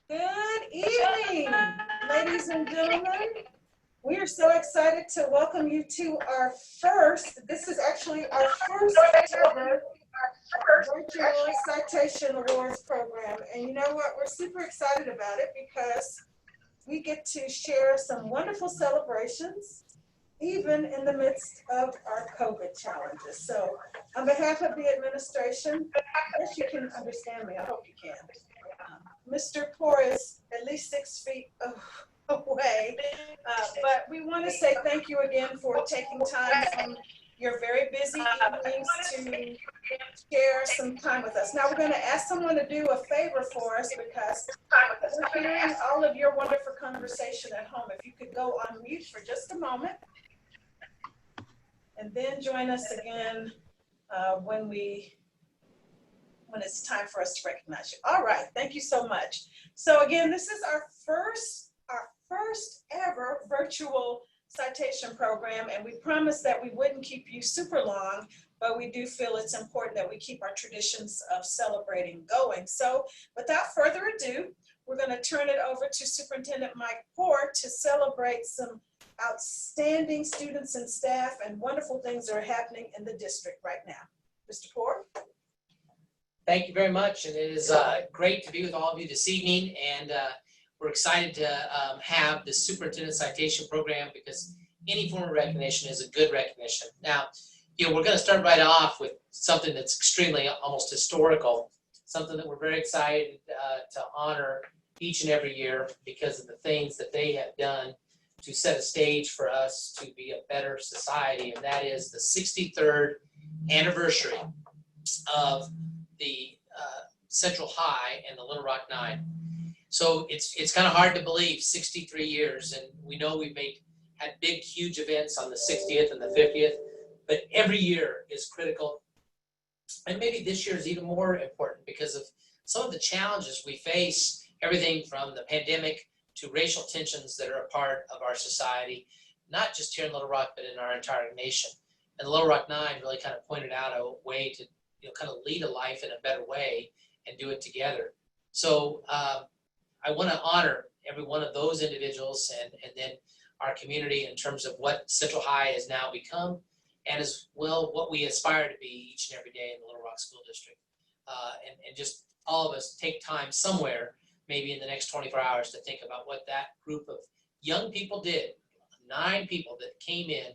Good evening, ladies and gentlemen. We are so excited to welcome you to our this is actually our first ever virtual citation awards program. And you know what? We're super excited about it because we get to share some wonderful celebrations, even in the midst of our COVID challenges. So, on behalf of the administration, yes, you can understand me. I hope you can. Mr. Poor is at least 6 feet away, but we want to say thank you again for taking time from your very busy evenings to share some time with us. Now we're going to ask someone to do a favor for us because we're hearing all of your wonderful conversation at home. If you could go on mute for just a moment and then join us again when it's time for us to recognize you. All right, thank you so much. So again, this is our first ever virtual citation program, and we promised that we wouldn't keep you super long, but we do feel it's important that we keep our traditions of celebrating going. So without further ado, we're going to turn it over to Superintendent Mike Poor to celebrate some outstanding students and staff and wonderful things that are happening in the district right now. Mr. Poor? Thank you very much, and it is great to be with all of you this evening, and we're excited to have the Superintendent Citation Program because any form of recognition is a good recognition. Now, we're going to start right off with something that's extremely, almost historical, something that we're very excited to honor each and every year because of the things that they have done to set a stage for us to be a better society, and that is the 63rd anniversary of the Central High and the Little Rock Nine. So it's kind of hard to believe 63 years, and we know we've had big, huge events on the 60th and the 50th, but every year is critical. And maybe this year is even more important because of some of the challenges we face, everything from the pandemic to racial tensions that are a part of our society, not just here in Little Rock, but in our entire nation. And the Little Rock Nine really kind of pointed out a way to kind of lead a life in a better way and do it together. So I want to honor every one of those individuals and then our community in terms of what Central High has now become, and as well what we aspire to be each and every day in the Little Rock School District. And just all of us take time somewhere, maybe in the next 24 hours, to think about what that group of young people did. 9 people that came in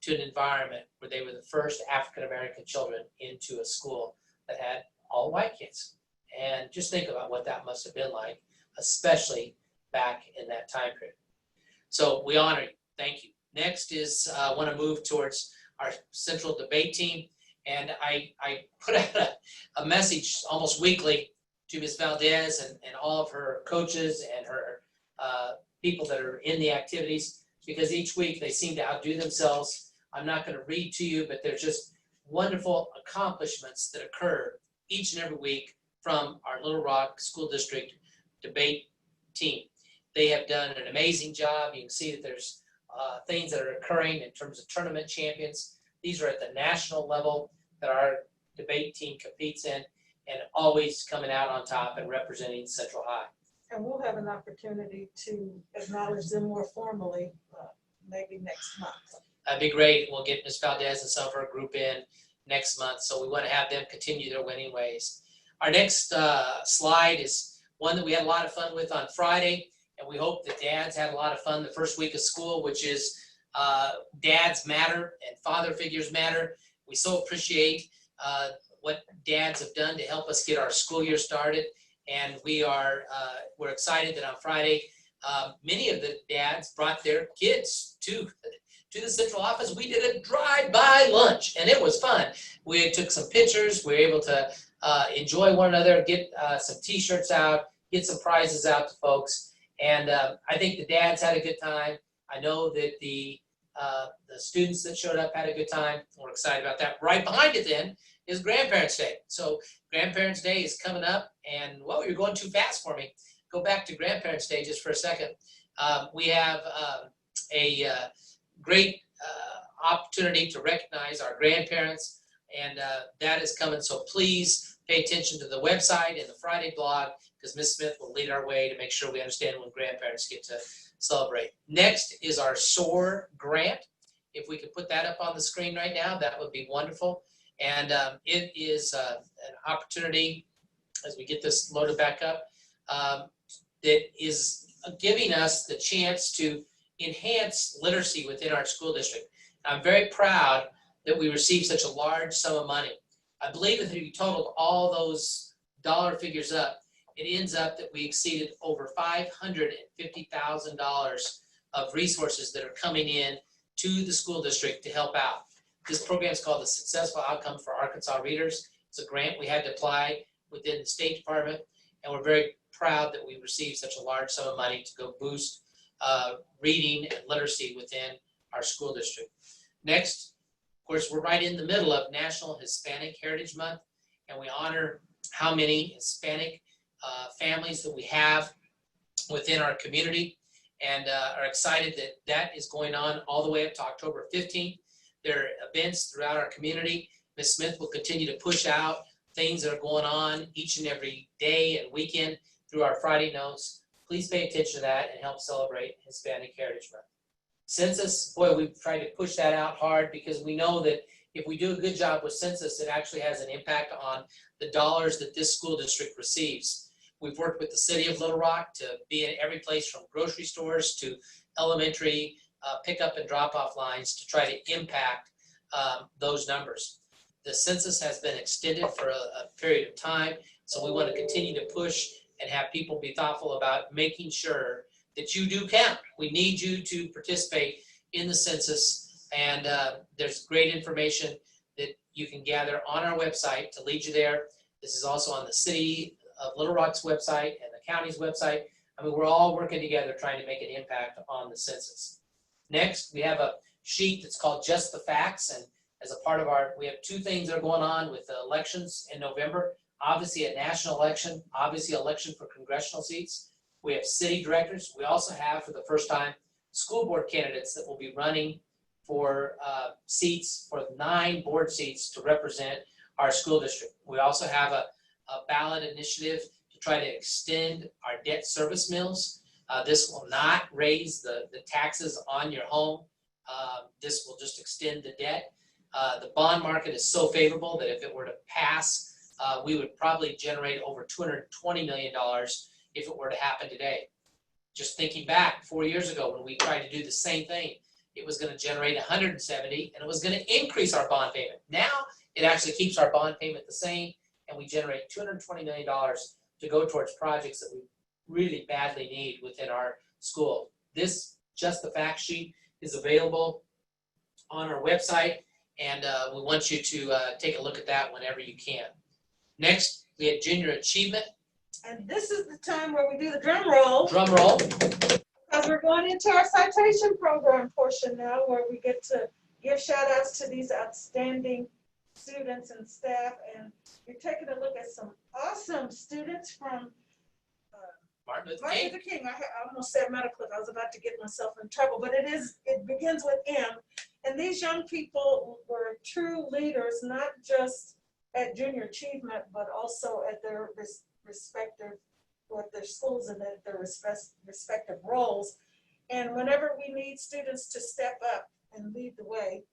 to an environment where they were the first African-American children into a school that had all white kids. And just think about what that must have been like, especially back in that time period. So we honor you. Thank you. Next is I want to move towards our central debate team. And I put out a message almost weekly to Ms. Valdez and all of her coaches and her people that are in the activities, because each week they seem to outdo themselves. I'm not going to read to you, but there's just wonderful accomplishments that occur each and every week from our Little Rock School District debate team. They have done an amazing job. You can see that there's things that are occurring in terms of tournament champions. These are at the national level that our debate team competes in, and always coming out on top and representing Central High. And we'll have an opportunity to acknowledge them more formally maybe next month. That'd be great. We'll get Ms. Valdez and some of her group in next month. So we want to have them continue their winning ways. Our next slide is one that we had a lot of fun with on Friday, and we hope that dads had a lot of fun the first week of school, which is Dads Matter and Father Figures Matter. We so appreciate what dads have done to help us get our school year started, and we're excited that on Friday many of the dads brought their kids to the central office. We did a drive-by lunch, and it was fun. We took some pictures. We were able to enjoy one another, get some T-shirts out, get some prizes out to folks, and I think the dads had a good time. I know that the students that showed up had a good time. We're excited about that. Right behind it then is Grandparents' Day. So Grandparents' Day is coming up, and well, you're going too fast for me. Go back to Grandparents' Day just for a second. We have a great opportunity to recognize our grandparents, and that is coming. So please pay attention to the website and the Friday blog, because Ms. Smith will lead our way to make sure we understand when grandparents get to celebrate. Next is our SOAR grant. If we could put that up on the screen right now, that would be wonderful. And it is an opportunity, as we get this loaded back up, that is giving us the chance to enhance literacy within our school district. I'm very proud that we received such a large sum of money. I believe that if you totaled all those dollar figures up, it ends up that we exceeded over $550,000 of resources that are coming in to the school district to help out. This program is called the Successful Outcome for Arkansas Readers. It's a grant we had to apply within the State Department, and we're very proud that we received such a large sum of money to go boost reading and literacy within our school district. Next, of course, we're right in the middle of National Hispanic Heritage Month, and we honor how many Hispanic families that we have within our community, and are excited that that is going on all the way up to October 15th. There are events throughout our community. Ms. Smith will continue to push out things that are going on each and every day and weekend through our Friday notes. Please pay attention to that and help celebrate Hispanic Heritage Month. Census, boy, we've tried to push that out hard because we know that if we do a good job with census, it actually has an impact on the dollars that this school district receives. We've worked with the city of Little Rock to be in every place from grocery stores to elementary pickup and drop-off lines to try to impact those numbers. The census has been extended for a period of time, so we want to continue to push and have people be thoughtful about making sure that you do count. We need you to participate in the census, and there's great information that you can gather on our website to lead you there. This is also on the city of Little Rock's website and the county's website. I mean, we're all working together trying to make an impact on the census. Next, we have a sheet that's called Just the Facts, and as a part of we have two things that are going on with the elections in November. Obviously a national election, obviously election for congressional seats. We have city directors. We also have, for the first time, school board candidates that will be running for seats, for 9 board seats to represent our school district. We also have a ballot initiative to try to extend our debt service mills. This will not raise the taxes on your home. This will just extend the debt. The bond market is so favorable that if it were to pass, we would probably generate over $220 million if it were to happen today. Just thinking back 4 years ago when we tried to do the same thing, it was going to generate 170 and it was going to increase our bond payment. Now it actually keeps our bond payment the same, and we generate $220 million to go towards projects that we really badly need within our school. This Just the Fact sheet is available on our website, and we want you to take a look at that whenever you can. Next, we have Junior Achievement. And this is the time where we do the drum roll. Drum roll. Because we're going into our citation program portion now, where we get to give shout outs to these outstanding students and staff. And you're taking a look at some awesome students from Martin Luther Martin King. Luther King. I almost said medical clinic. I was about to get myself in trouble, but it begins with M. And these young people were true leaders, not just at Junior Achievement, but also at their respective, with their schools and at their respective roles. And whenever we need students to step up and lead the way,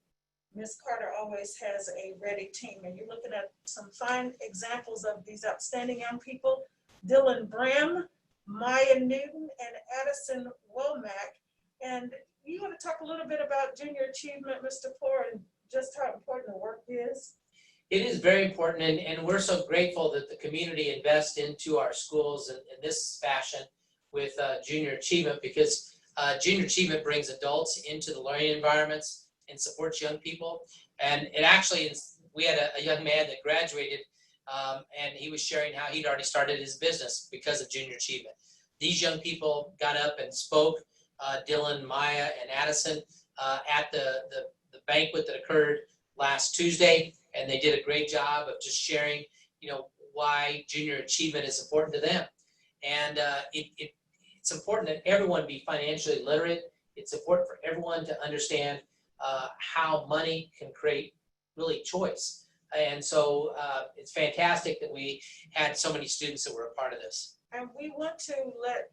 Ms. Carter always has a ready team. And you're looking at some fine examples of these outstanding young people: Dylan Bram, Maya Newton, and Addison Womack. And you want to talk a little bit about Junior Achievement, Mr. Poor, and just how important the work is? It is very important, and we're so grateful that the community invests into our schools in this fashion with Junior Achievement, because Junior Achievement brings adults into the learning environments and supports young people. And it actually, we had a young man that graduated, and he was sharing how he'd already started his business because of Junior Achievement. These young people got up and spoke, Dylan, Maya, and Addison, at the banquet that occurred last Tuesday, and they did a great job of just sharing, why Junior Achievement is important to them. And it's important that everyone be financially literate. It's important for everyone to understand how money can create really choice. And so it's fantastic that we had so many students that were a part of this. And we want to let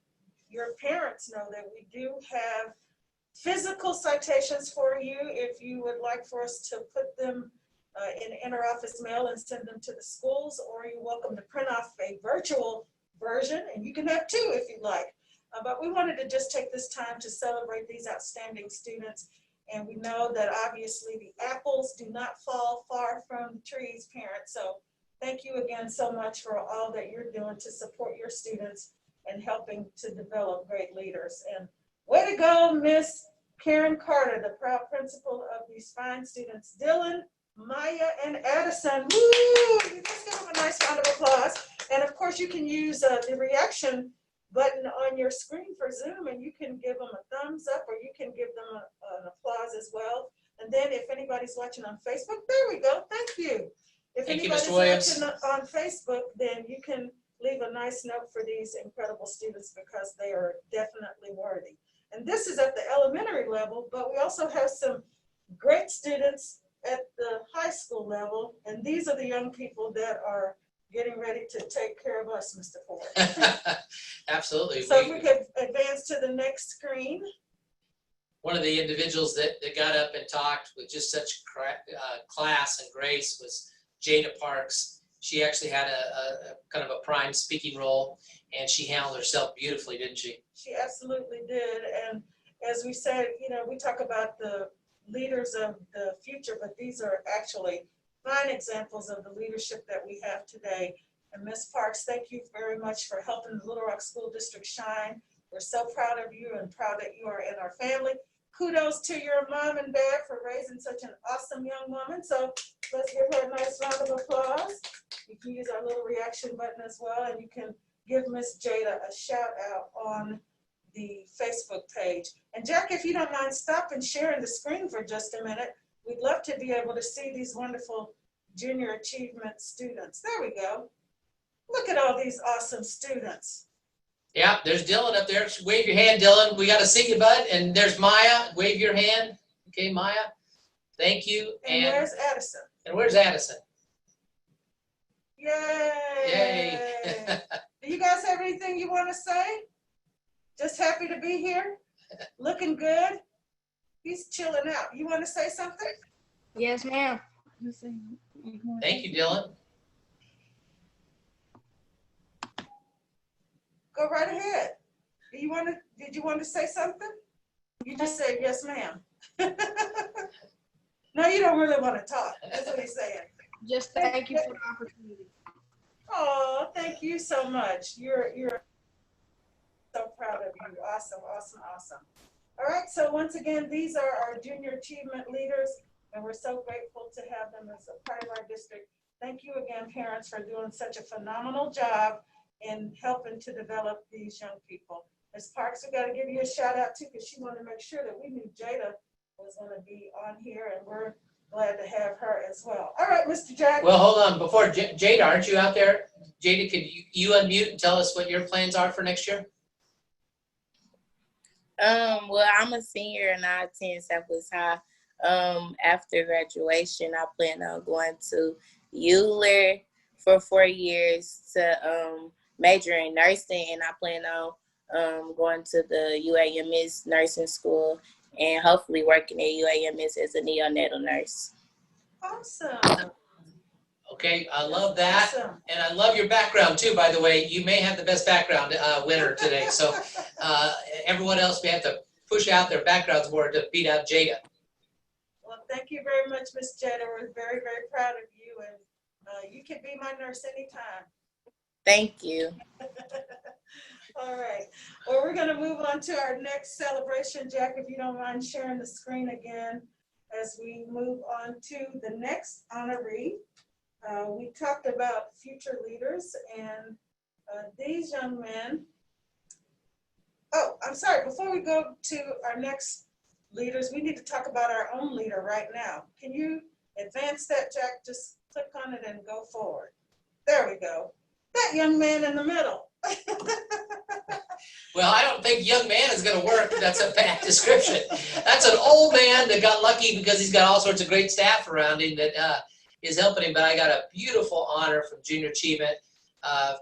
your parents know that we do have physical citations for you if you would like for us to put them in interoffice mail and send them to the schools, or you're welcome to print off a virtual version, and you can have two if you'd like. But we wanted to just take this time to celebrate these outstanding students. And we know that obviously the apples do not fall far from the trees, parents. So thank you again so much for all that you're doing to support your students and helping to develop great leaders. And way to go, Miss Karen Carter, the proud principal of these fine students, Dylan, Maya, and Addison. Woo! Let's give them a nice round of applause. And of course, you can use the reaction button on your screen for Zoom, and you can give them a thumbs up, or you can give them an applause as well. And then if anybody's watching on Facebook, there we go. Thank you. If Thank you, anybody's Mr. Williams. watching on Facebook, then you can leave a nice note for these incredible students because they are definitely worthy. And this is at the elementary level, but we also have some great students at the high school level. And these are the young people that are getting ready to take care of us, Mr. Ford. Absolutely. So if we could advance to the next screen. One of the individuals that got up and talked with just such class and grace was Jada Parks. She actually had a kind of a prime speaking role, and she handled herself beautifully, didn't she? She absolutely did. And as we said, you know, we talk about the leaders of the future, but these are actually fine examples of the leadership that we have today. And Ms. Parks, thank you very much for helping the Little Rock School District shine. We're so proud of you and proud that you are in our family. Kudos to your mom and dad for raising such an awesome young woman. So let's give her a nice round of applause. You can use our little reaction button as well, and you can give Miss Jada a shout out on the Facebook page. And Jack, if you don't mind, stop and sharing the screen for just a minute. We'd love to be able to see these wonderful junior achievement students. There we go. Look at all these awesome students. Yeah, there's Dylan up there. Wave your hand, Dylan. We got to see you, bud. And there's Maya. Wave your hand. Okay, Maya. Thank you. And where's Addison? And where's Addison? Yay. Yay. Do you guys have anything you want to say? Just happy to be here? Looking good? He's chilling out. You want to say something? Yes, ma'am. Thank you, Dylan. Go right ahead. Did you want to say something? You just said yes, ma'am. No, you don't really want to talk. That's what he's saying. Just thank you for the opportunity. Oh, thank you so much. You're so proud of you. Awesome, awesome, awesome. All right, so once again, these are our junior achievement leaders, and we're so grateful to have them as a part of our district. Thank you again, parents, for doing such a phenomenal job in helping to develop these young people. Ms. Parks, we got to give you a shout out too, because she wanted to make sure that we knew Jada was going to be on here, and we're glad to have her as well. All right, Mr. Jack. Well, hold on. Before Jada, aren't you out there? Jada, could you unmute and tell us what your plans are for next year? Well, I'm a senior and I attend Southwest High. After graduation, I plan on going to Euler for 4 years to major in nursing, and I plan on going to the UAMS nursing school and hopefully working at UAMS as a neonatal nurse. Awesome. Okay, I love that. Awesome. And I love your background too, by the way. You may have the best background winner today. So everyone else may have to push out their backgrounds more to beat out Jada. Well, thank you very much, Miss Jada. We're very, very proud of you, and you can be my nurse anytime. Thank you. All right. Well, we're going to move on to our next celebration. Jack, if you don't mind sharing the screen again as we move on to the next honoree. We talked about future leaders, and these young men. Oh, I'm sorry. Before we go to our next leaders, we need to talk about our own leader right now. Can you advance that, Jack? Just click on it and go forward. There we go. That young man in the middle. Well, I don't think young man is going to work. That's a bad description. That's an old man that got lucky because he's got all sorts of great staff around him that is helping him. But I got a beautiful honor from Junior Achievement.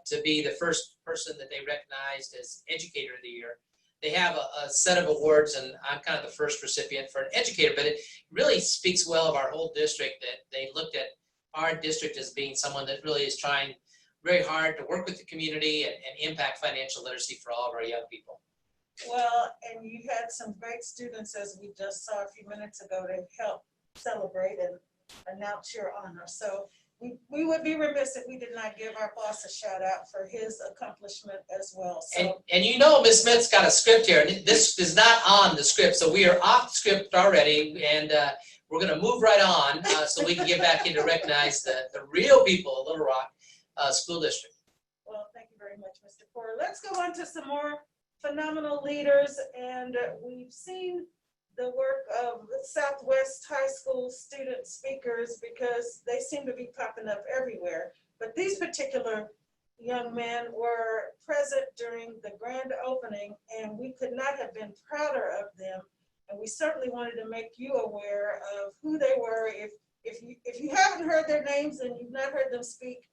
to be the first person that they recognized as Educator of the Year. They have a set of awards, and I'm kind of the first recipient for an educator, but it really speaks well of our whole district that they looked at our district as being someone that really is trying very hard to work with the community and impact financial literacy for all of our young people. Well, and you had some great students, as we just saw a few minutes ago, to help celebrate and announce your honor. So we would be remiss if we did not give our boss a shout out for his accomplishment as well. So, and you know, Ms. Smith's got a script here, and this is not on the script, so we are off the script already, and we're going to move right on so we can get back in to recognize the real people of Little Rock School District. well, thank you very much, Mr. Porter. Let's go on to some more phenomenal leaders, and we've seen the work of Southwest High School student speakers because they seem to be popping up everywhere. But these particular young men were present during the grand opening, and we could not have been prouder of them. And we certainly wanted to make you aware of who they were. If you haven't heard their names and you've not heard them speak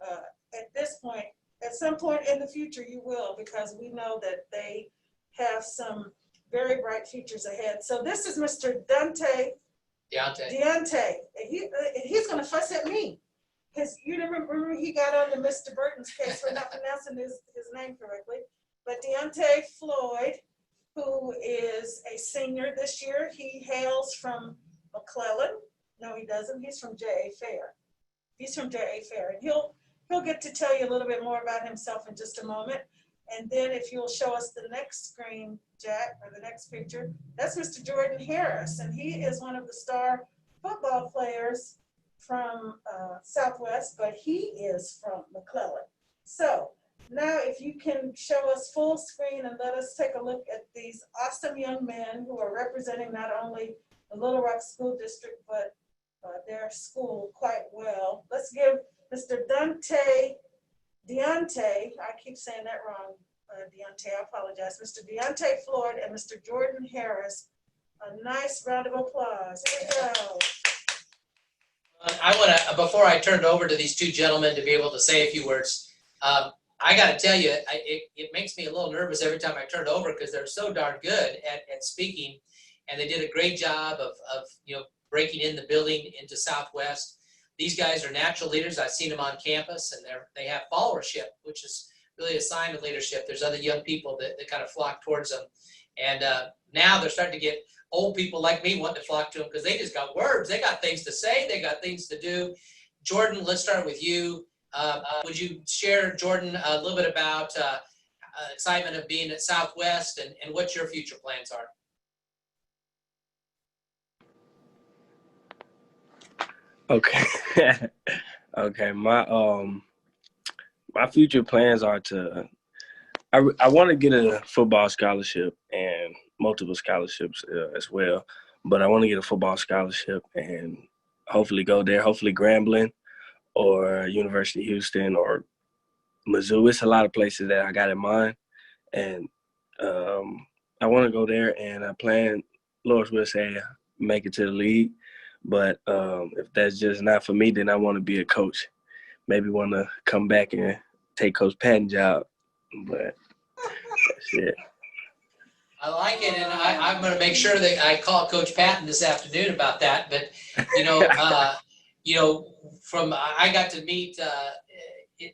at this point, at some point in the future you will, because we know that they have some very bright futures ahead. So this is Mr. Deontay. He's going to fuss at me because you remember he got on to Mr. Burton's case for not pronouncing his name correctly. But Deontay Floyd, who is a senior this year, he hails from McClellan. No, he doesn't. He's from J.A. Fair. He's from J.A. Fair, and he'll get to tell you a little bit more about himself in just a moment. And then if you'll show us the next screen, Jack, or the next picture, that's Mr. Jordan Harris. And he is one of the star football players from Southwest, but he is from McClellan. So now if you can show us full screen and let us take a look at these awesome young men who are representing not only the Little Rock School District, but their school quite well. Let's give Mr. Deontay, I keep saying that wrong, Deontay, I apologize. Mr. Deontay Floyd and Mr. Jordan Harris, a nice round of applause. Here we go. I want to, before I turn it over to these two gentlemen to be able to say a few words, I got to tell you, it makes me a little nervous every time I turn it over because they're so darn good at speaking, and they did a great job of breaking in the building into Southwest. These guys are natural leaders. I've seen them on campus, and they have followership, which is really a sign of leadership. There's other young people that kind of flock towards them. And now they're starting to get old people like me wanting to flock to them because they just got words. They got things to say. They got things to do. Jordan, let's start with you. Would you share, Jordan, a little bit about excitement of being at Southwest and what your future plans are? Okay. Okay. My future plans are I want to get a football scholarship and multiple scholarships as well, but I want to get a football scholarship and hopefully go there, hopefully Grambling or University of Houston or Mizzou. It's a lot of places that I got in mind, and I want to go there, and I plan, Lord will say, make it to the league. But if that's just not for me, then I want to be a coach. Maybe want to come back and take Coach Patton's job. But that's it. I like it, and I'm going to make sure that I call Coach Patton this afternoon about that. But I got to meet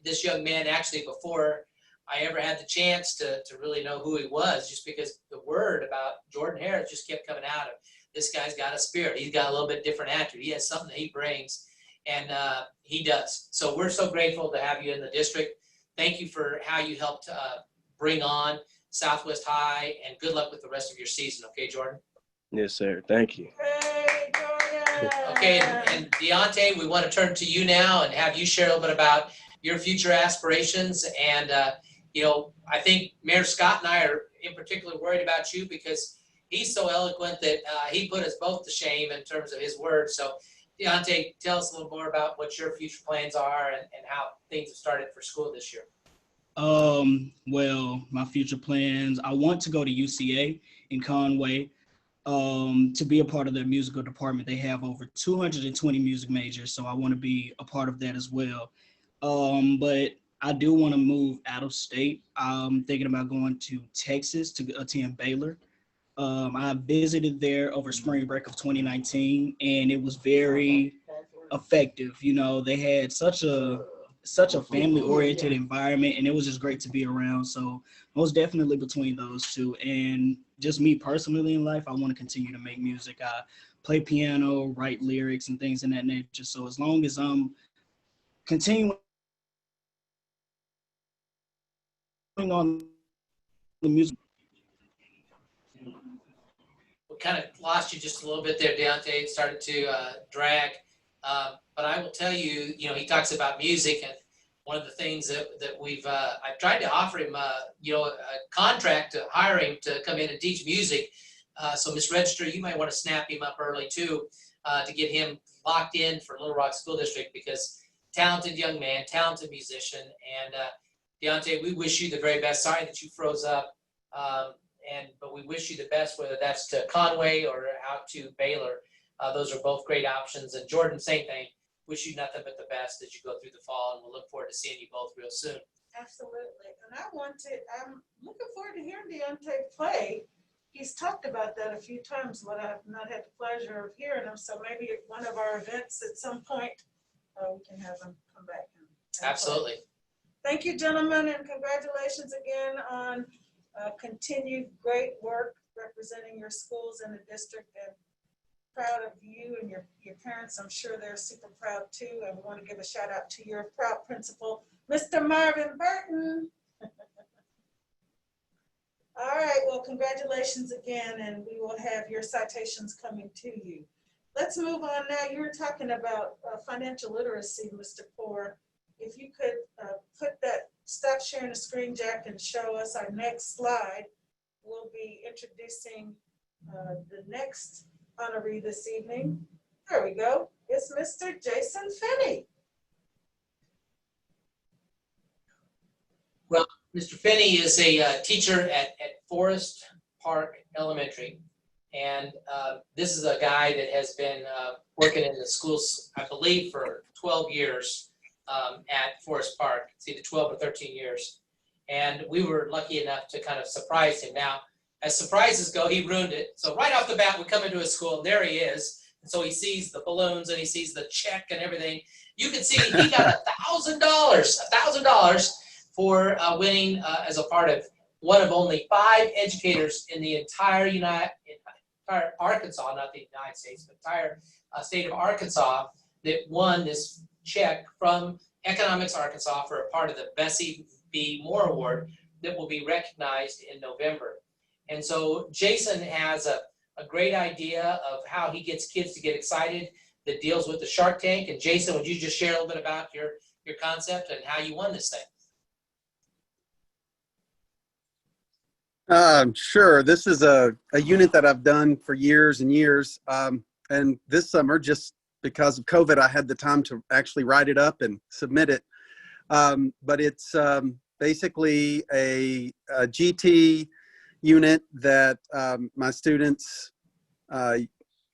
this young man actually before I ever had the chance to really know who he was, just because the word about Jordan Harris just kept coming out of. This guy's got a spirit. He's got a little bit different attitude. He has something that he brings, and he does. So we're so grateful to have you in the district. Thank you for how you helped bring on Southwest High, and good luck with the rest of your season. Okay, Jordan? Yes, sir. Thank you. Hey, Jordan. Okay, and Deontay, we want to turn to you now and have you share a little bit about your future aspirations. And, I think Mayor Scott and I are in particular worried about you because he's so eloquent that he put us both to shame in terms of his words. So, Deontay, tell us a little more about what your future plans are and how things have started for school this year. Well, my future plans, I want to go to UCA in Conway to be a part of their musical department. They have over 220 music majors, so I want to be a part of that as well. But I do want to move out of state. I'm thinking about going to Texas to attend Baylor. I visited there over spring break of 2019, and it was very effective. You know, they had such a family-oriented environment, and it was just great to be around. So most definitely between those two. And just me personally in life, I want to continue to make music. I play piano, write lyrics, and things in that nature. So as long as I'm continuing on the music. We kind of lost you just a little bit there, Deontay. It started to drag. But I will tell you, you know, he talks about music, and one of the things that we've, I've tried to offer him, you know, a contract to hire him to come in and teach music. So Ms. Register, you might want to snap him up early too, to get him locked in for Little Rock School District, because talented young man, talented musician. And Deontay, we wish you the very best. Sorry that you froze up. But we wish you the best, whether that's to Conway or out to Baylor. Those are both great options. And Jordan, same thing. Wish you nothing but the best as you go through the fall, and we'll look forward to seeing you both real soon. Absolutely. And I'm looking forward to hearing Deontay play. He's talked about that a few times, but I've not had the pleasure of hearing him. So maybe at one of our events at some point, we can have him come back. And Absolutely. play. Thank you, gentlemen, and congratulations again on continued great work representing your schools in the district, and proud of you and your parents. I'm sure they're super proud too. And we want to give a shout out to your proud principal, Mr. Marvin Burton. All right, well, congratulations again, and we will have your citations coming to you. Let's move on now. You were talking about financial literacy, Mr. Poor. If you could stop sharing the screen, Jack, and show us our next slide. We'll be introducing the next honoree this evening. There we go. It's Mr. Jason Finney. Well, Mr. Finney is a teacher at Forest Park Elementary. And this is a guy that has been working in the schools, I believe, for 12 years at Forest Park. It's either 12 or 13 years. And we were lucky enough to kind of surprise him. Now, as surprises go, he ruined it. So right off the bat, we come into his school, and there he is. And so he sees the balloons, and he sees the check and everything. You can see he got $1,000 for winning as a part of one of only 5 educators in the entire Arkansas, not the United States, but entire state of Arkansas, that won this check from Economics Arkansas for a part of the Bessie B. Moore Award that will be recognized in November. And so Jason has a great idea of how he gets kids to get excited that deals with the Shark Tank. And Jason, would you just share a little bit about your concept and how you won this thing? Sure. This is a unit that I've done for years and years. And this summer, just because of COVID, I had the time to actually write it up and submit it. But it's basically a GT unit that my students,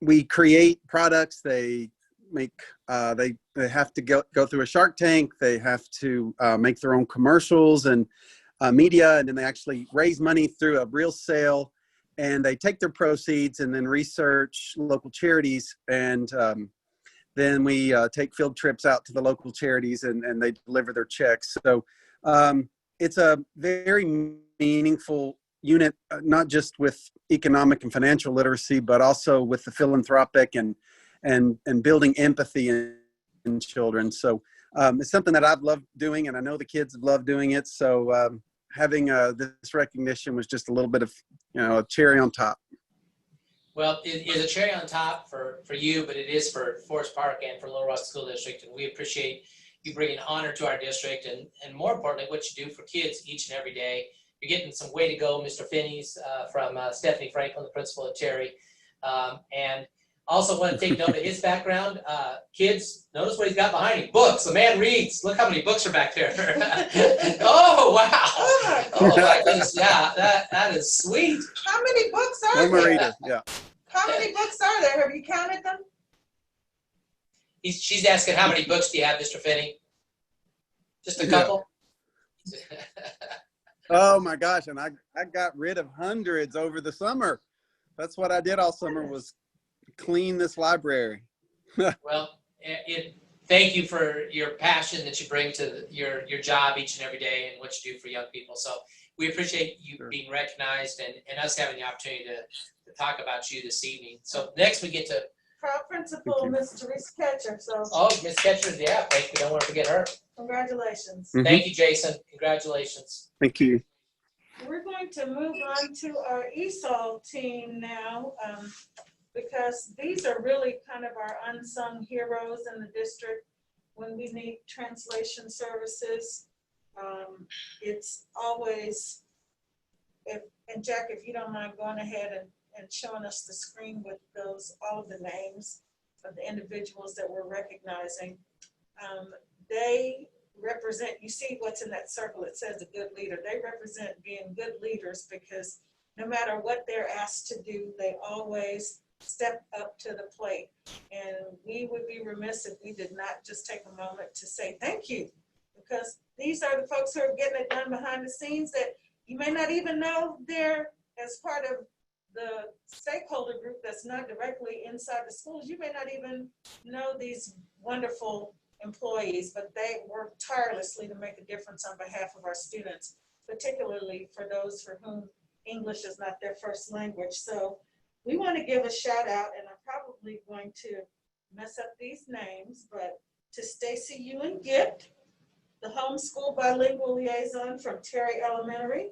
we create products. They make, they have to go through a Shark Tank. They have to make their own commercials and media, and then they actually raise money through a real sale, and they take their proceeds and then research local charities, and then we take field trips out to the local charities, and they deliver their checks. So it's a very meaningful unit, not just with economic and financial literacy, but also with the philanthropic and building empathy in children. So it's something that I've loved doing, and I know the kids have loved doing it. So having this recognition was just a little bit of, a cherry on top. Well, it is a cherry on top for you, but it is for Forest Park and for Little Rock School District. And we appreciate you bringing honor to our district, and more importantly, what you do for kids each and every day. You're getting some way to go, Mr. Finney's, from Stephanie Franklin, the principal at Terry. And also want to take note of his background. Kids, notice what he's got behind him. Books. The man reads. Look how many books are back there. Oh, wow. Oh, my goodness. Yeah, that is sweet. How many books are I'm a there? reader, yeah. How many books are there? Have you counted them? She's asking, how many books do you have, Mr. Finney? Just a couple? Oh my gosh, and I got rid of hundreds over the summer. That's what I did all summer was clean this library. Well, thank you for your passion that you bring to your job each and every day and what you do for young people. So we appreciate you Sure. being recognized and us having the opportunity to talk about you this evening. So next we get to, Proud Principal, Ms. Teresa Ketcher, so oh, Ms. Ketcher, yeah, thank you. Don't want to forget her. congratulations. Mhm. Thank you, Jason. Congratulations. Thank you. We're going to move on to our ESOL team now, because these are really kind of our unsung heroes in the district when we need translation services. It's always, and Jack, if you don't mind going ahead and showing us the screen with all of the names of the individuals that we're recognizing. They represent, you see what's in that circle, it says a good leader. They represent being good leaders because no matter what they're asked to do, they always step up to the plate. And we would be remiss if we did not just take a moment to say thank you, because these are the folks who are getting it done behind the scenes that you may not even know they're as part of the stakeholder group that's not directly inside the schools. You may not even know these wonderful employees, but they work tirelessly to make a difference on behalf of our students, particularly for those for whom English is not their first language. So we want to give a shout out, and I'm probably going to mess up these names, but to Stacy Ewan Gift, the homeschool bilingual liaison from Terry Elementary,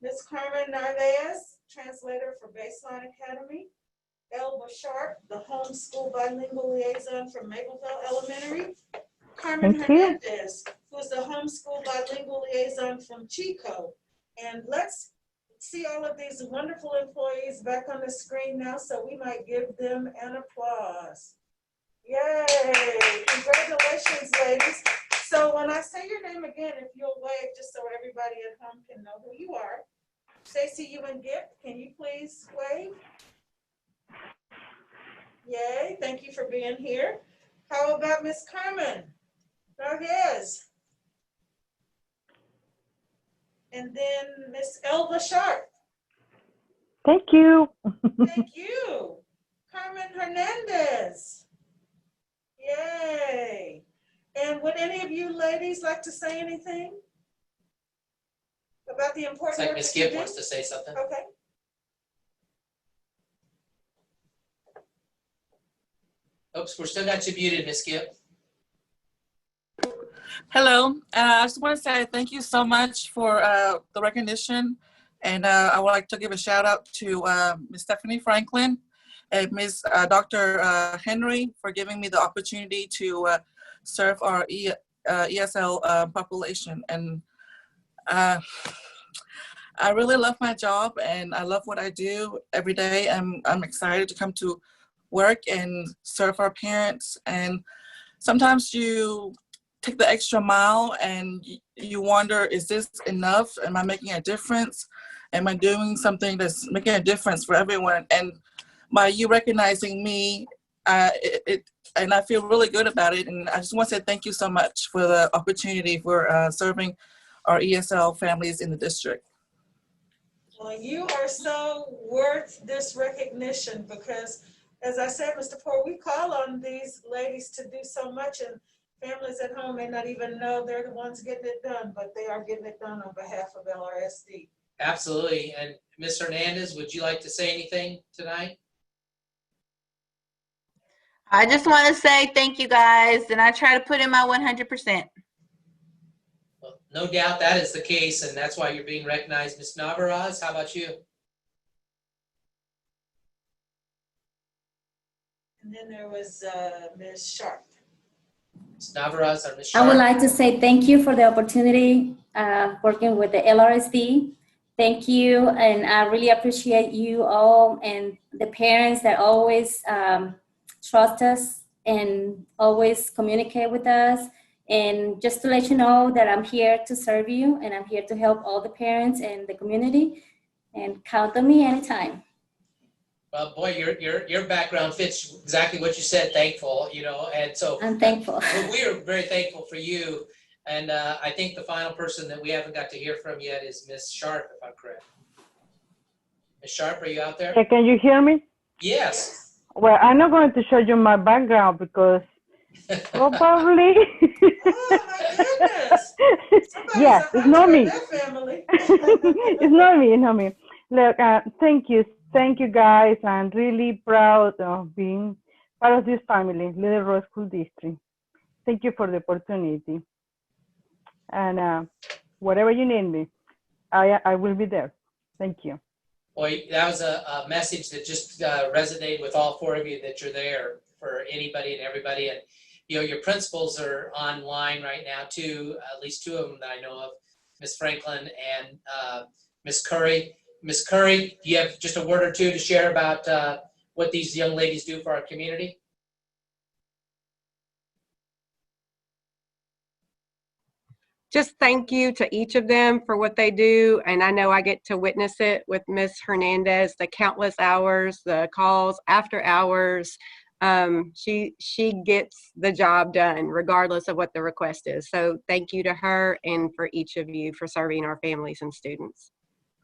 Ms. Carmen Narvaez, translator for Baseline Academy, Elba Sharp, the homeschool bilingual liaison from Mapleville Elementary, Carmen Hernandez, who is the homeschool bilingual liaison from Chico. And let's see all of these wonderful employees back on the screen now, so we might give them an applause. Yay! Congratulations, ladies. So when I say your name again, if you'll wave just so everybody at home can know who you are. Stacy Ewan Gift, can you please wave? Yay, thank you for being here. How about Miss Carmen Narvaez? And then Miss Elva Sharp. Thank you. Thank you. Carmen Hernandez. Yay. And would any of you ladies like to say anything about the important It's like work Ms. that you Gibb do? wants to say something. Okay. Oops, we're still got you muted, Ms. Gibb. Hello, I just want to say thank you so much for the recognition, and I would like to give a shout out to Ms. Stephanie Franklin and Ms. Dr. Henry for giving me the opportunity to serve our ESL population. And I really love my job, and I love what I do every day. I'm excited to come to work and serve our parents. And sometimes you take the extra mile and you wonder, is this enough? Am I making a difference? Am I doing something that's making a difference for everyone? And by you recognizing me, and I feel really good about it. And I just want to say thank you so much for the opportunity for serving our ESL families in the district. Well, you are so worth this recognition because, as I said, Mr. Poore, we call on these ladies to do so much, and families at home may not even know they're the ones getting it done, but they are getting it done on behalf of LRSD. Absolutely. And Ms. Hernandez, would you like to say anything tonight? I just want to say thank you guys, and I try to put in my 100%. Well, no doubt that is the case, and that's why you're being recognized. Ms. Navarraz, how about you? And then there was Ms. Sharp. Ms. Navarraz or Ms. I would Sharp? like to say thank you for the opportunity working with the LRSD. Thank you, and I really appreciate you all and the parents that always trust us and always communicate with us. And just to let you know that I'm here to serve you, and I'm here to help all the parents and the community, and count on me anytime. Well, boy, your background fits exactly what you said, thankful, you know, and so I'm thankful. we are very thankful for you And I think the final person that we haven't got to hear from yet is Miss Sharp, if I'm correct. Miss Sharp, are you out there? Yeah, can you hear me? Yes. Well, I'm not going to show you my background because probably. Oh my goodness. Somebody's Yes, a it's not hunter in me. that family. It's not me. It's not me. Look, thank you guys. I'm really proud of being part of this family, Little Rock School District. Thank you for the opportunity. And whatever you need me, I will be there. Thank you. Boy, that was a message that just resonated with all four of you, that you're there for anybody and everybody. And, you know, your principals are online right now too, at least two of them that I know of, Miss Franklin and Miss Curry. Miss Curry, do you have just a word or two to share about what these young ladies do for our community? Just thank you to each of them for what they do. And I know I get to witness it with Miss Hernandez, the countless hours, the calls after hours. She gets the job done regardless of what the request is. So thank you to her and for each of you for serving our families and students.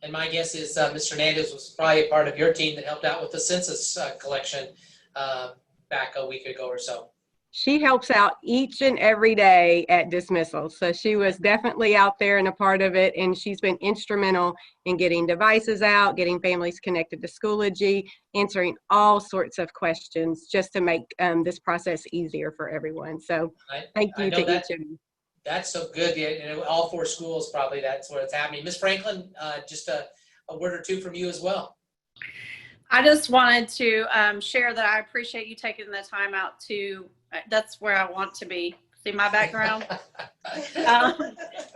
And my guess is Ms. Hernandez was probably a part of your team that helped out with the census collection back a week ago or so. She helps out each and every day at dismissal. So she was definitely out there and a part of it. And she's been instrumental in getting devices out, getting families connected to Schoology, answering all sorts of questions just to make this process easier for everyone. So thank you to each of you. That's so good. You know, all four schools, probably that's where it's happening. Ms. Franklin, just a word or two from you as well. I just wanted to share that I appreciate you taking the time out to, that's where I want to be. See my background?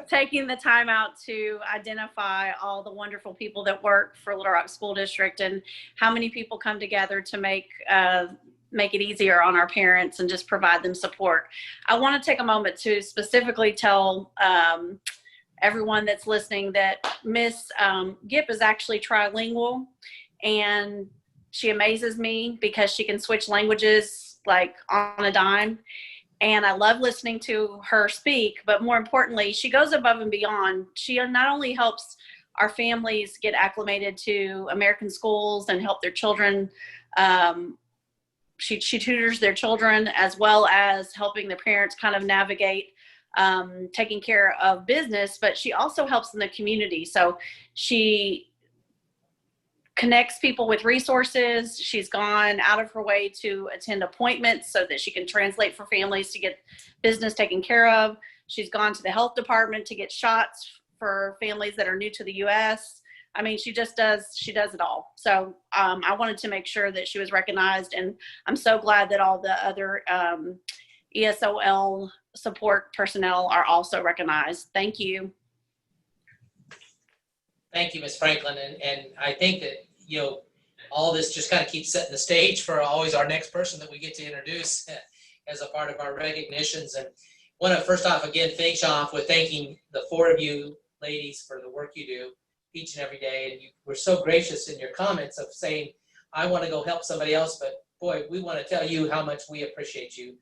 Taking the time out to identify all the wonderful people that work for Little Rock School District and how many people come together to make it easier on our parents and just provide them support. I want to take a moment to specifically tell everyone that's listening that Miss Gipp is actually trilingual, and she amazes me because she can switch languages like on a dime. And I love listening to her speak, but more importantly, she goes above and beyond. She not only helps our families get acclimated to American schools and help their children, she tutors their children, as well as helping the parents kind of navigate taking care of business, but she also helps in the community. So she connects people with resources. She's gone out of her way to attend appointments so that she can translate for families to get business taken care of. She's gone to the health department to get shots for families that are new to the U.S. I mean, she does it all. So I wanted to make sure that she was recognized, and I'm so glad that all the other ESOL support personnel are also recognized. Thank you. Thank you, Ms. Franklin. And I think that, you know, all this just kind of keeps setting the stage for always our next person that we get to introduce as a part of our recognitions. And want to first off, again, finish off with thanking the four of you ladies for the work you do each and every day. And you were so gracious in your comments of saying, I want to go help somebody else, but boy, we want to tell you how much we appreciate you.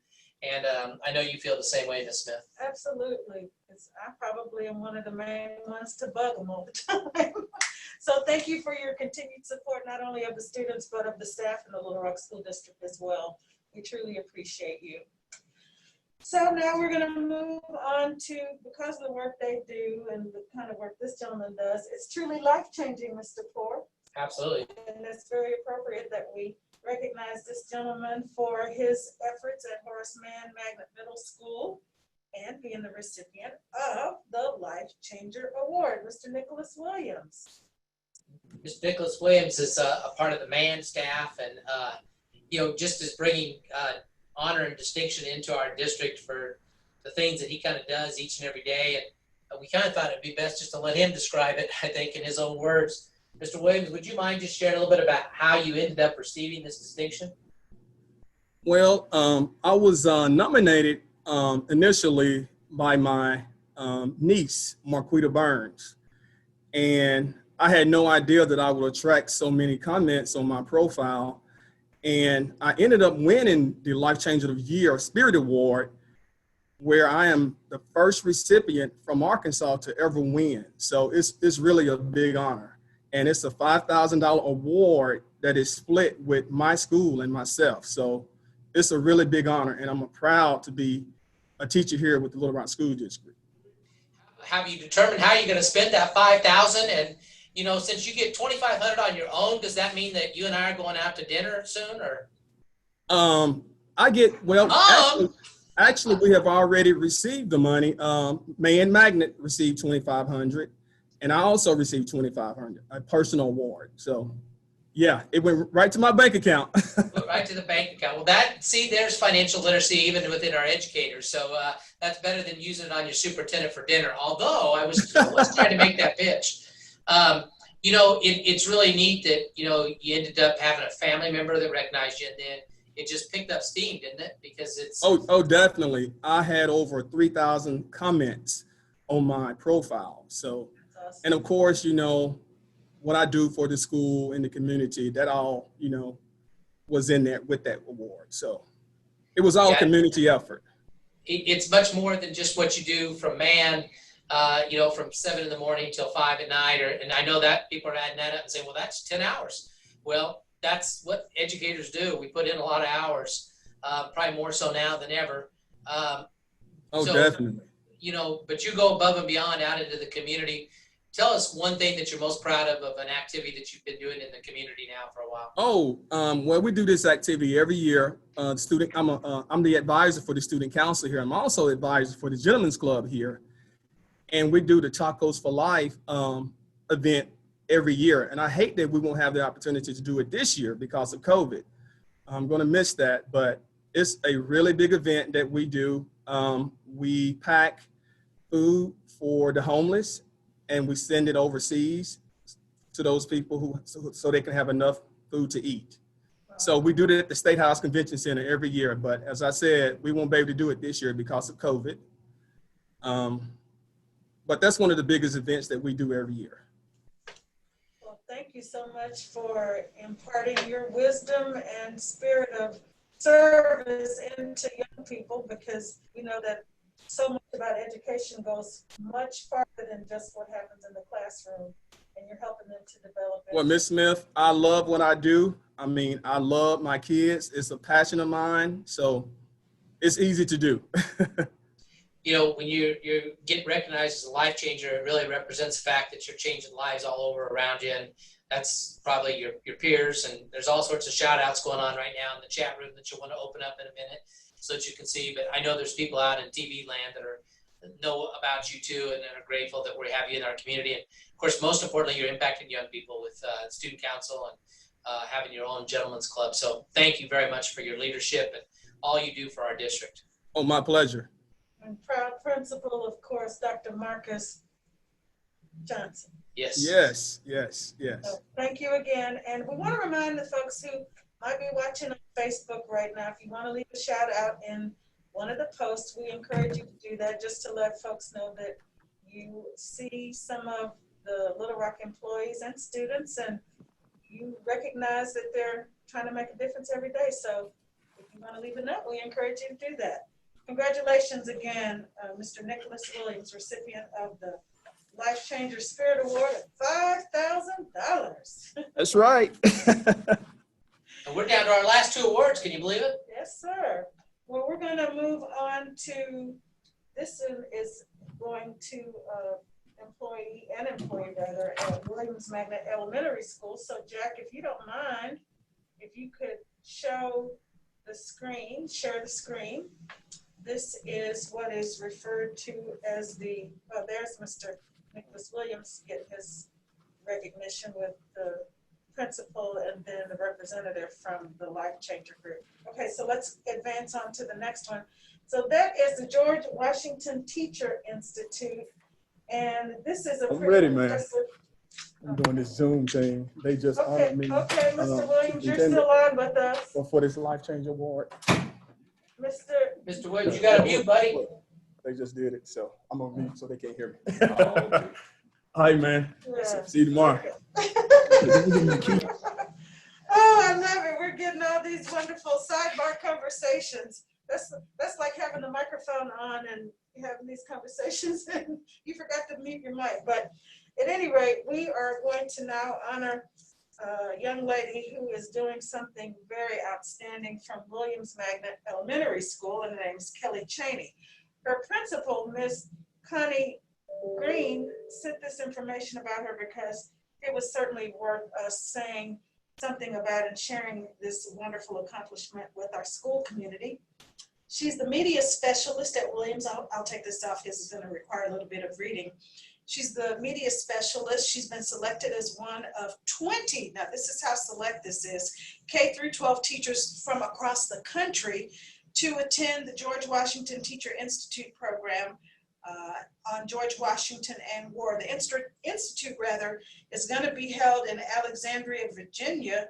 And I know you feel the same way, Ms. Smith. Absolutely. I probably am one of the main ones to bug them all the time. So thank you for your continued support, not only of the students, but of the staff in the Little Rock School District as well. We truly appreciate you. So now we're going to move on to, because of the work they do and the kind of work this gentleman does, it's truly life-changing, Mr. Poor. Absolutely. And it's very appropriate that we recognize this gentleman for his efforts at Horace Mann Magnet Middle School and being the recipient of the Life Changer Award, Mr. Nicholas Williams. Mr. Nicholas Williams is a part of the Mann staff, and you know, just is bringing honor and distinction into our district for the things that he kind of does each and every day. And we kind of thought it'd be best just to let him describe it, I think, in his own words. Mr. Williams, would you mind just sharing a little bit about how you ended up receiving this distinction? Well, I was nominated initially by my niece, Marquita Burns. And I had no idea that I would attract so many comments on my profile. And I ended up winning the Life Changer of the Year Spirit Award. where I am the first recipient from Arkansas to ever win. So it's really a big honor. And it's a $5,000 award that is split with my school and myself. So it's a really big honor, and I'm proud to be a teacher here with the Little Rock School District. Have you determined how you're going to spend that $5,000? And since you get $2,500 on your own, does that mean that you and I are going out to dinner soon, or? Actually, we have already received the money. May and Magnet received $2,500, and I also received $2,500, a personal award. So, yeah, it went right to my bank account. Right to the bank account. Well, there's financial literacy even within our educators. So that's better than using it on your superintendent for dinner. Although I was trying to make that pitch. It's really neat that you ended up having a family member that recognized you, and then it just picked up steam, didn't it? Because it's definitely. I had over 3,000 comments on my profile. So, awesome. And of course, what I do for the school and the community, that all was in there with that award. So it was all community effort. It's much more than just what you do from from 7 in the morning till 5 at night. And I know that people are adding that up and saying, well, that's 10 hours. Well, that's what educators do. We put in a lot of hours, probably more so now than ever. Definitely. But you go above and beyond out into the community. Tell us one thing that you're most proud of an activity that you've been doing in the community now for a while. Well, we do this activity every year. I'm the advisor for the student council here. I'm also advisor for the Gentlemen's Club here. And we do the Tacos for Life event every year. And I hate that we won't have the opportunity to do it this year because of COVID. I'm going to miss that, but it's a really big event that we do. We pack food for the homeless, and we send it overseas to those people so they can have enough food to eat. So we do that at the State House Convention Center every year. But as I said, we won't be able to do it this year because of COVID. But that's one of the biggest events that we do every year. Well, thank you so much for imparting your wisdom and spirit of service into young people, because we know that so much about education goes much farther than just what happens in the classroom, and you're helping them to develop it. Well, Ms. Smith, I love what I do. I mean, I love my kids. It's a passion of mine, so it's easy to do. When you get recognized as a life changer, it really represents the fact that you're changing lives all over around you, and that's probably your peers. And there's all sorts of shout outs going on right now in the chat room that you'll want to open up in a minute so that you can see. But I know there's people out in TV land that know about you too, and are grateful that we have you in our community. And of course, most importantly, you're impacting young people with student council and having your own gentlemen's club. So thank you very much for your leadership and all you do for our district. Oh, my pleasure. And proud principal, of course, Dr. Marcus Johnson. Yes. So thank you again. And we want to remind the folks who might be watching on Facebook right now, if you want to leave a shout out in one of the posts, we encourage you to do that, just to let folks know that you see some of the Little Rock employees and students, and you recognize that they're trying to make a difference every day. So if you want to leave a note, we encourage you to do that. Congratulations again, Mr. Nicholas Williams, recipient of the Life Changer Spirit Award at $5,000. That's right. And we're down to our last 2 awards. Can you believe it? Yes, sir. Well, we're going to move on to, this is going to employee at Williams Magnet Elementary School. So Jack, if you don't mind, if you could show the screen, share the screen. This is what is referred to as there's Mr. Nicholas Williams getting his recognition with the principal and then the representative from the Life Changer group. Okay, so let's advance on to the next one. So that is the George Washington Teacher Institute. And this is a I'm ready, man. I'm doing this Zoom thing. They just honored me. Okay, Mr. Williams, you're still on with us. For this Life Changer Award. Mr. Williams, you got a mute, buddy. They just did it, so I'm on mute so they can't hear me. All right, man. Yeah. See you tomorrow. Oh, I love it. We're getting all these wonderful sidebar conversations. That's like having the microphone on and having these conversations and you forgot to mute your mic. But at any rate, we are going to now honor a young lady who is doing something very outstanding from Williams Magnet Elementary School, and her name is Kelly Chaney. Her principal, Miss Connie Green, sent this information about her because it was certainly worth us saying something about and sharing this wonderful accomplishment with our school community. She's the media specialist at Williams. I'll take this off because it's going to require a little bit of reading. She's the media specialist. She's been selected as one of 20, now this is how select this is, K through 12 teachers from across the country to attend the George Washington Teacher Institute program on George Washington and war. The institute is going to be held in Alexandria, Virginia.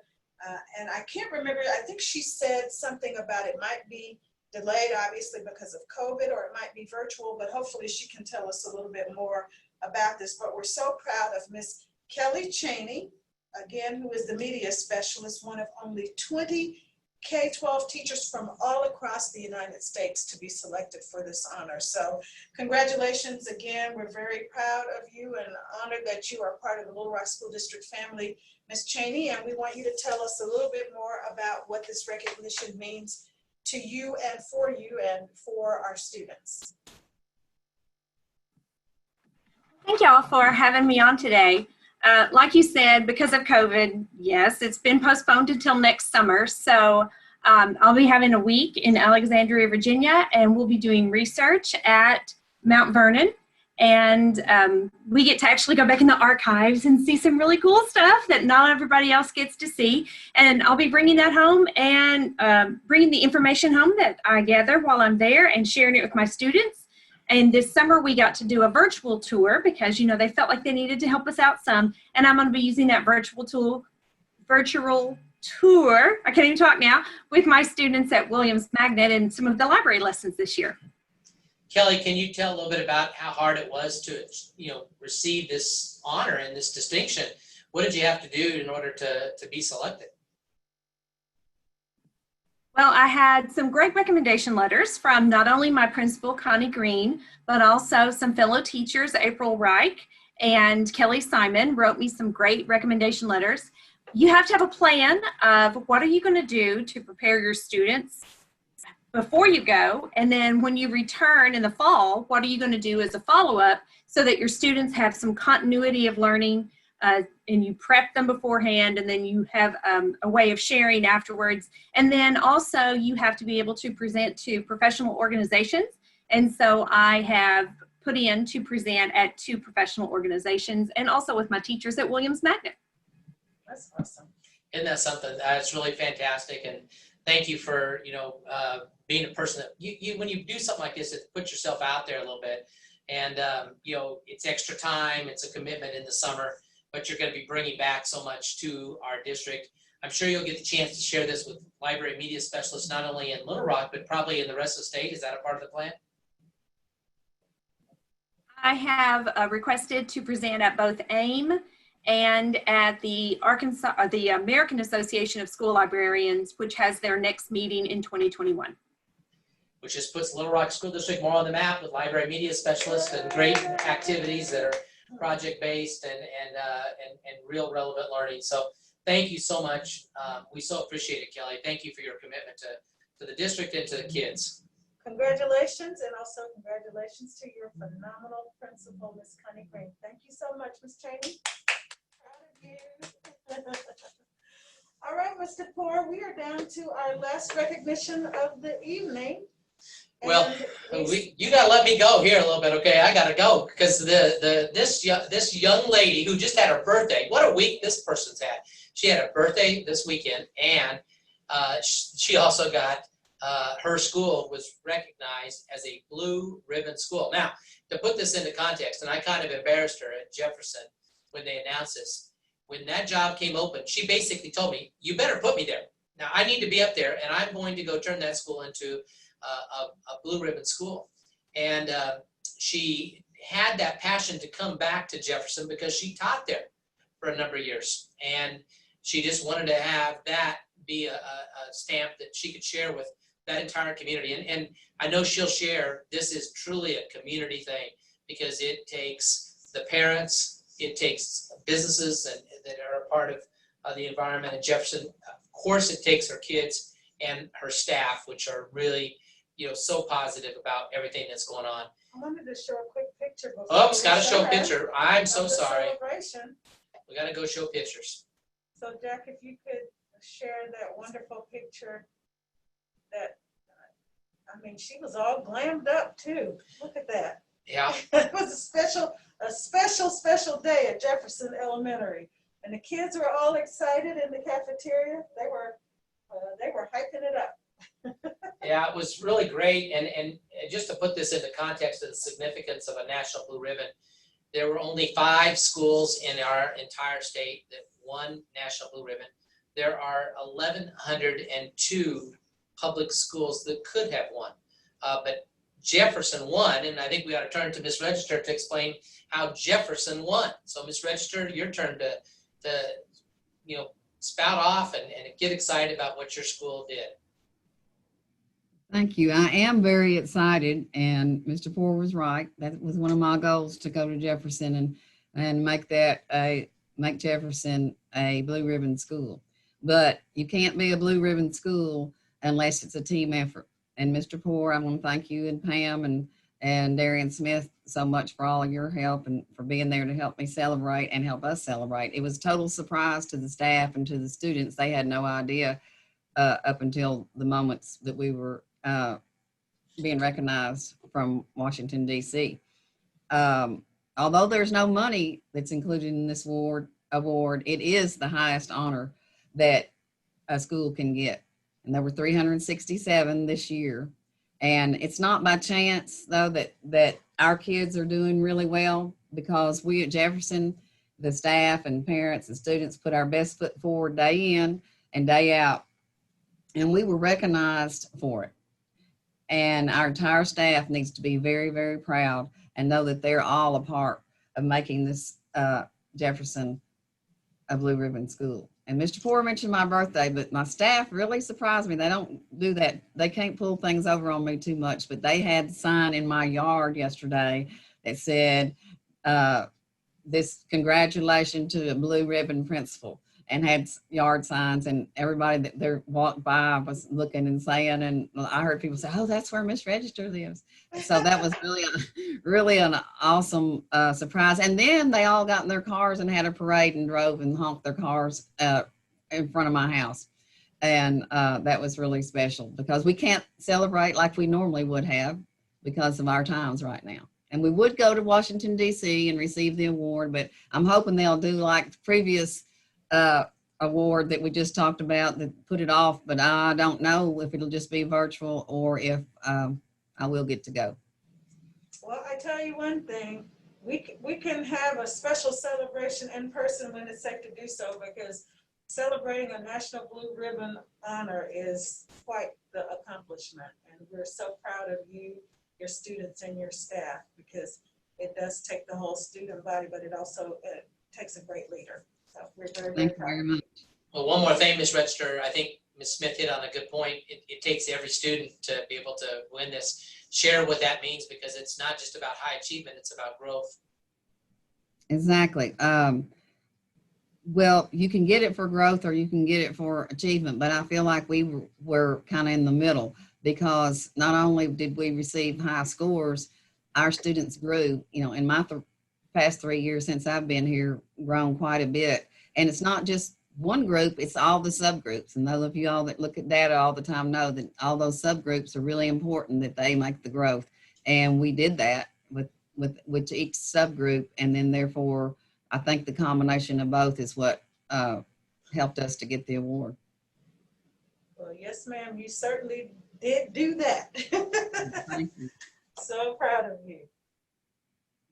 And I can't remember, I think she said something about it might be delayed obviously because of COVID, or it might be virtual, but hopefully she can tell us a little bit more about this. But we're so proud of Miss Kelly Chaney, again, who is the media specialist, one of only 20 K-12 teachers from all across the United States to be selected for this honor. So congratulations again. We're very proud of you and honored that you are part of the Little Rock School District family, Ms. Chaney, and we want you to tell us a little bit more about what this recognition means to you and for our students. Thank y'all for having me on today. Like you said, because of COVID, yes, it's been postponed until next summer. So I'll be having a week in Alexandria, Virginia, and we'll be doing research at Mount Vernon. And we get to actually go back in the archives and see some really cool stuff that not everybody else gets to see. And I'll be bringing that home and bringing the information home that I gather while I'm there and sharing it with my students. And this summer we got to do a virtual tour because, you know, they felt like they needed to help us out some. And I'm going to be using that virtual tour, I can't even talk now, with my students at Williams Magnet and some of the library lessons this year. Kelly, can you tell a little bit about how hard it was to, receive this honor and this distinction? What did you have to do in order to be selected? Well, I had some great recommendation letters from not only my principal, Connie Green, but also some fellow teachers, April Reich and Kelly Simon, wrote me some great recommendation letters. You have to have a plan of what are you going to do to prepare your students before you go, and then when you return in the fall, what are you going to do as a follow-up so that your students have some continuity of learning, and you prep them beforehand, and then you have a way of sharing afterwards. And then also you have to be able to present to professional organizations. And so I have put in to present at 2 professional organizations and also with my teachers at Williams Magnet. That's awesome. Isn't that something? It's really fantastic. And thank you for, being a person that you when you do something like this, it puts yourself out there a little bit. And, it's extra time, it's a commitment in the summer, but you're going to be bringing back so much to our district. I'm sure you'll get the chance to share this with library media specialists, not only in Little Rock, but probably in the rest of the state. Is that a part of the plan? I have requested to present at both AIM and at the American Association of School Librarians, which has their next meeting in 2021. Which just puts Little Rock School District more on the map with library media specialists and great activities that are project-based and real relevant learning. So thank you so much. We so appreciate it, Kelly. Thank you for your commitment to the district and to the kids. Congratulations, and also congratulations to your phenomenal principal, Ms. Connie Green. Thank you so much, Ms. Chaney. Proud of you. All right, Mr. Poor, we are down to our last recognition of the evening. Well, you gotta let me go here a little bit, okay? I gotta go because this young lady who just had her birthday. What a week this person's had. She had a birthday this weekend, and she also got her school was recognized as a blue ribbon school. Now, to put this into context, and I kind of embarrassed her at Jefferson when they announced this. When that job came open, she basically told me, "You better put me there. Now I need to be up there, and I'm going to go turn that school into a blue ribbon school." And she had that passion to come back to Jefferson because she taught there for a number of years. And she just wanted to have that be a stamp that she could share with that entire community. And I know she'll share, this is truly a community thing because it takes the parents, it takes businesses that are a part of the environment in Jefferson. Of course, it takes her kids and her staff, which are really, so positive about everything that's going on. I wanted to show a quick picture. Oops, got to show a picture. I'm so sorry. Celebration. We got to go show pictures. So Jack, if you could share that wonderful picture that, she was all glammed up too. Look at that. Yeah. It was a special day at Jefferson Elementary. And the kids were all excited in the cafeteria. They were hyping it up. Yeah, it was really great. And just to put this into context of the significance of a National Blue Ribbon, there were only 5 schools in our entire state that won National Blue Ribbon. There are 1,102 public schools that could have won. But Jefferson won, and I think we ought to turn to Ms. Register to explain how Jefferson won. So Ms. Register, your turn to spout off and get excited about what your school did. Thank you. I am very excited, and Mr. Poore was right. That was one of my goals, to go to Jefferson and make Jefferson a blue ribbon school. But you can't be a blue ribbon school unless it's a team effort. And Mr. Poore, I want to thank you and Pam and Darian Smith so much for all of your help and for being there to help me celebrate and help us celebrate. It was a total surprise to the staff and to the students. They had no idea up until the moments that we were being recognized from Washington, D.C. Although there's no money that's included in this award, it is the highest honor that a school can get. And there were 367 this year. And it's not by chance, though, that our kids are doing really well, because we at Jefferson, the staff and parents and students, put our best foot forward day in and day out. And we were recognized for it. And our entire staff needs to be very, very proud and know that they're all a part of making this Jefferson a blue ribbon school. And Mr. Poore mentioned my birthday, but my staff really surprised me. They don't do that. They can't pull things over on me too much, but they had a sign in my yard yesterday that said, this congratulations to a blue ribbon principal, and had yard signs, and everybody that there walked by was looking and saying, and I heard people say, oh, that's where Miss Register lives. So that was really an awesome surprise. And then they all got in their cars and had a parade and drove and honked their cars in front of my house. And that was really special, because we can't celebrate like we normally would have because of our times right now. And we would go to Washington, D.C. and receive the award, but I'm hoping they'll do like the previous award that we just talked about, that put it off, but I don't know if it'll just be virtual or if I will get to go. Well, I tell you one thing, we can have a special celebration in person when it's safe to do so, because celebrating a National Blue Ribbon honor is quite the accomplishment. And we're so proud of you, your students, and your staff, because it does take the whole student body, but it also takes a great leader. So we're very, very proud. Very much. Well, one more thing, Ms. Register, I think Ms. Smith hit on a good point. It takes every student to be able to win this. Share what that means, because it's not just about high achievement, it's about growth. Exactly. Well, you can get it for growth or you can get it for achievement, but I feel like we were kind of in the middle, because not only did we receive high scores, our students grew, in my past 3 years since I've been here, grown quite a bit. And it's not just one group, it's all the subgroups. And those of you all that look at data all the time know that all those subgroups are really important, that they make the growth. And we did that with each subgroup. And then therefore, I think the combination of both is what helped us to get the award. Well, yes, ma'am, you certainly did do that. Thank you. So proud of you.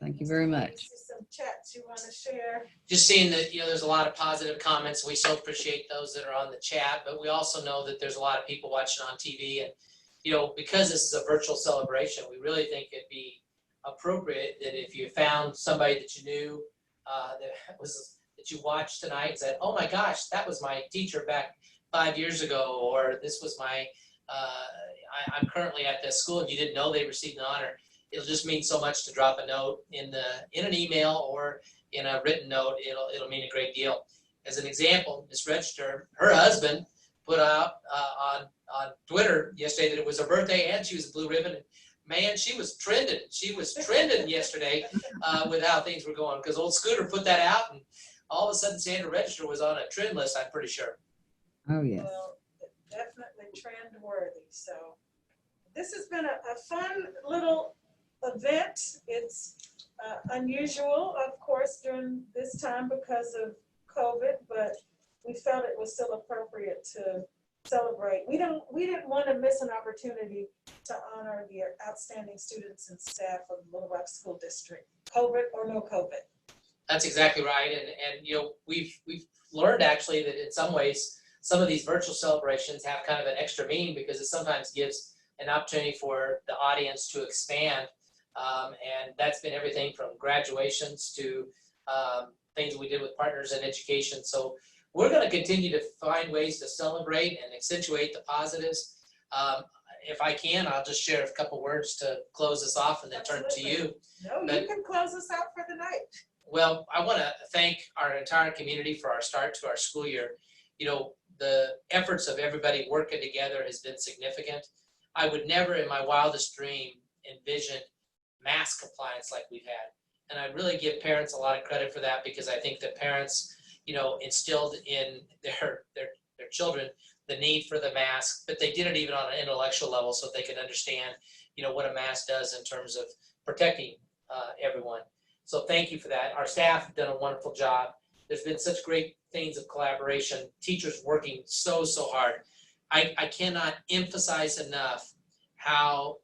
Thank you very much. Some chats you want to share? Just seeing that, there's a lot of positive comments. We so appreciate those that are on the chat, but we also know that there's a lot of people watching on TV. And, because this is a virtual celebration, we really think it'd be appropriate that if you found somebody that you knew that you watched tonight and said, oh my gosh, that was my teacher back 5 years ago, or this was my I'm currently at this school and you didn't know they received an honor, it'll just mean so much to drop a note in an email or in a written note. It'll mean a great deal. As an example, Miss Register, her husband put out on Twitter yesterday that it was her birthday and she was a blue ribbon. And man, she was trending. She was trending yesterday with how things were going, because old Scooter put that out and all of a sudden Sandra Register was on a trend list, I'm pretty sure. Oh, yes. Well, definitely trend worthy. So this has been a fun little event. It's unusual, of course, during this time because of COVID, but we felt it was still appropriate to celebrate. We didn't want to miss an opportunity to honor the outstanding students and staff of Little Rock School District, COVID or no COVID. That's exactly right. And you know, we've learned actually that in some ways, some of these virtual celebrations have kind of an extra meaning because it sometimes gives an opportunity for the audience to expand. And that's been everything from graduations to things we did with partners in education. So we're going to continue to find ways to celebrate and accentuate the positives. If I can, I'll just share a couple words to close this off and then turn to you. No, you can close us out for the night. Well, I want to thank our entire community for our start to our school year. You know, the efforts of everybody working together has been significant. I would never in my wildest dream envision mask compliance like we've had. And I really give parents a lot of credit for that, because I think that parents, you know, instilled in their children the need for the mask, but they did it even on an intellectual level so they could understand, you know, what a mask does in terms of protecting everyone. So thank you for that. Our staff have done a wonderful job. There's been such great things of collaboration, teachers working so hard. I cannot emphasize enough how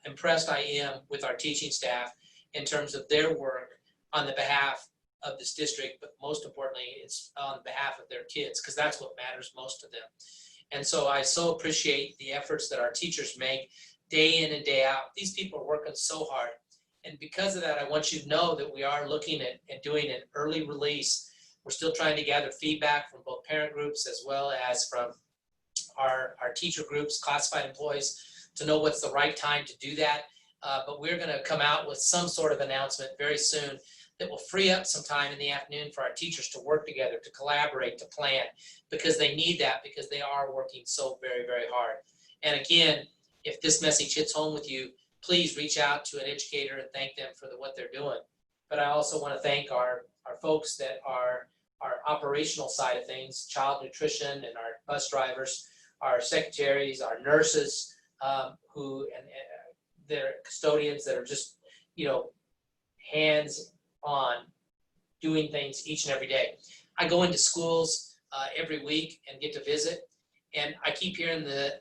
impressed I am with our teaching staff in terms of their work on the behalf of this district, but most importantly, it's on behalf of their kids, because that's what matters most to them. And so I so appreciate the efforts that our teachers make day in and day out. These people are working so hard. And because of that, I want you to know that we are looking at doing an early release. We're still trying to gather feedback from both parent groups as well as from our teacher groups, classified employees, to know what's the right time to do that. But we're going to come out with some sort of announcement very soon that will free up some time in the afternoon for our teachers to work together, to collaborate, to plan, because they need that, because they are working so very hard. And again, if this message hits home with you, please reach out to an educator and thank them for what they're doing. But I also want to thank our folks that are our operational side of things, child nutrition and our bus drivers, our secretaries, our nurses, who and their custodians that are just, you know, hands on doing things each and every day. I go into schools every week and get to visit, and I keep hearing the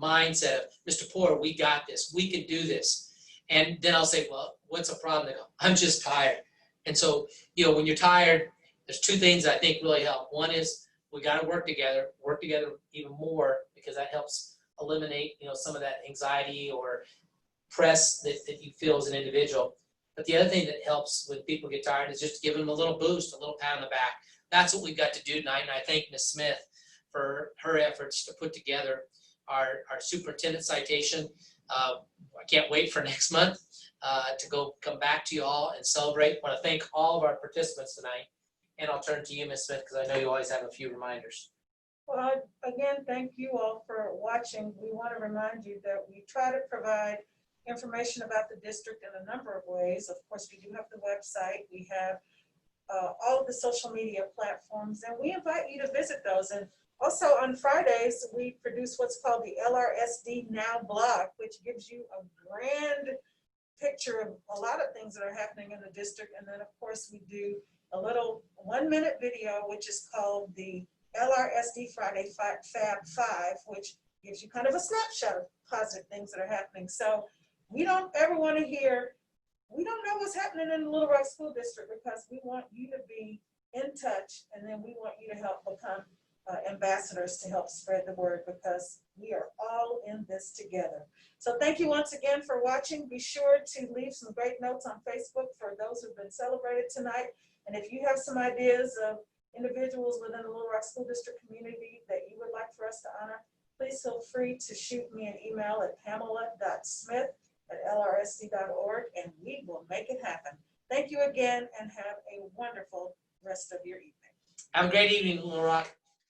mindset of, Mr. Poor, we got this, we can do this. And then I'll say, well, what's the problem? They go, I'm just tired. And so, you know, when you're tired, there's two things I think really help. One is we got to work together even more, because that helps eliminate, you know, some of that anxiety or press that you feel as an individual. But the other thing that helps when people get tired is just give them a little boost, a little pat on the back. That's what we've got to do tonight. And I thank Ms. Smith for her efforts to put together our superintendent citation. I can't wait for next month to come back to you all and celebrate. I want to thank all of our participants tonight. And I'll turn to you, Ms. Smith, because I know you always have a few reminders. Well, again, thank you all for watching. We want to remind you that we try to provide information about the district in a number of ways. Of course, we do have the website. We have all of the social media platforms, and we invite you to visit those. And also on Fridays, we produce what's called the LRSD Now blog, which gives you a grand picture of a lot of things that are happening in the district. And then, of course, we do a little 1-minute video, which is called the LRSD Friday Fab 5, which gives you kind of a snapshot of positive things that are happening. So we don't ever want to hear, we don't know what's happening in the Little Rock School District, because we want you to be in touch, and then we want you to help become ambassadors to help spread the word, because we are all in this together. So thank you once again for watching. Be sure to leave some great notes on Facebook for those who've been celebrated tonight. And if you have some ideas of individuals within the Little Rock School District community that you would like for us to honor, please feel free to shoot me an email at pamela.smith@lrsd.org, and we will make it happen. Thank you again, and have a wonderful rest of your evening. Have a great evening, Little Rock.